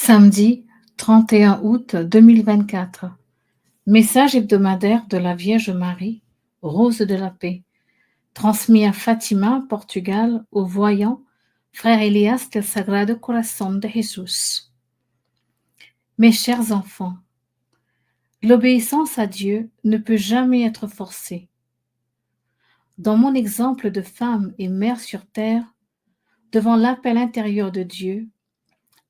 Samedi 31 août 2024. Message hebdomadaire de la Vierge Marie, Rose de la paix, transmis à Fatima, Portugal, au voyant Frère Elias del Sagrado Corazón de Jesús. Mes chers enfants, l'obéissance à Dieu ne peut jamais être forcée. Dans mon exemple de femme et mère sur terre, devant l'appel intérieur de Dieu,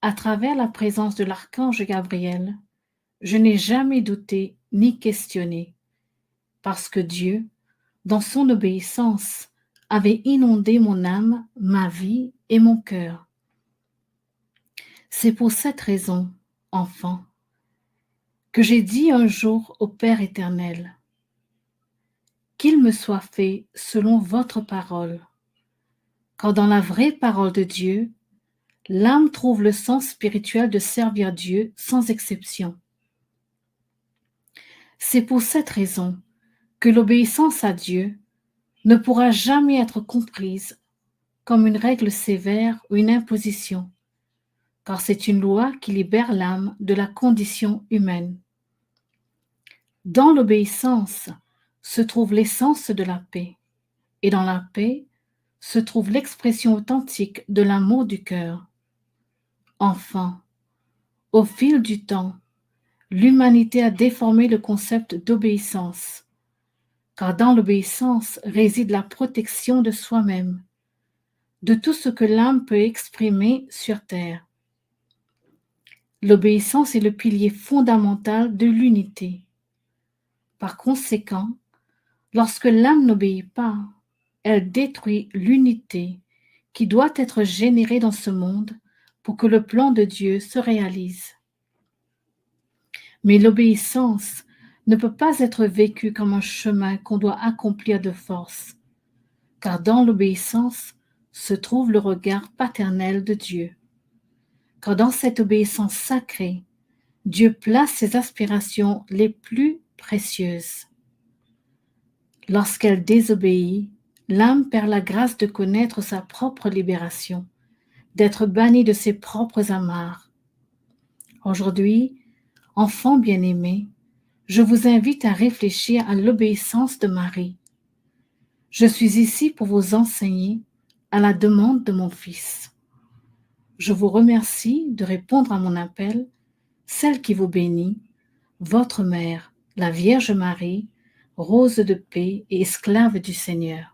à travers la présence de l'archange Gabriel, je n'ai jamais douté ni questionné, parce que Dieu, dans son obéissance, avait inondé mon âme, ma vie et mon cœur. C'est pour cette raison, enfant, que j'ai dit un jour au Père éternel, qu'il me soit fait selon votre parole, car dans la vraie parole de Dieu, l'âme trouve le sens spirituel de servir Dieu sans exception. C'est pour cette raison que l'obéissance à Dieu ne pourra jamais être comprise comme une règle sévère ou une imposition, car c'est une loi qui libère l'âme de la condition humaine. Dans l'obéissance se trouve l'essence de la paix, et dans la paix se trouve l'expression authentique de l'amour du cœur. Enfin, au fil du temps, l'humanité a déformé le concept d'obéissance, car dans l'obéissance réside la protection de soi-même, de tout ce que l'âme peut exprimer sur terre. L'obéissance est le pilier fondamental de l'unité. Par conséquent, lorsque l'âme n'obéit pas, elle détruit l'unité qui doit être générée dans ce monde pour que le plan de Dieu se réalise. Mais l'obéissance ne peut pas être vécue comme un chemin qu'on doit accomplir de force, car dans l'obéissance se trouve le regard paternel de Dieu. Car dans cette obéissance sacrée, Dieu place ses aspirations les plus précieuses. Lorsqu'elle désobéit, l'âme perd la grâce de connaître sa propre libération, d'être bannie de ses propres amarres. Aujourd'hui, enfants bien-aimés, je vous invite à réfléchir à l'obéissance de Marie. Je suis ici pour vous enseigner à la demande de mon Fils. Je vous remercie de répondre à mon appel, celle qui vous bénit, votre mère, la Vierge Marie, rose de paix et esclave du Seigneur.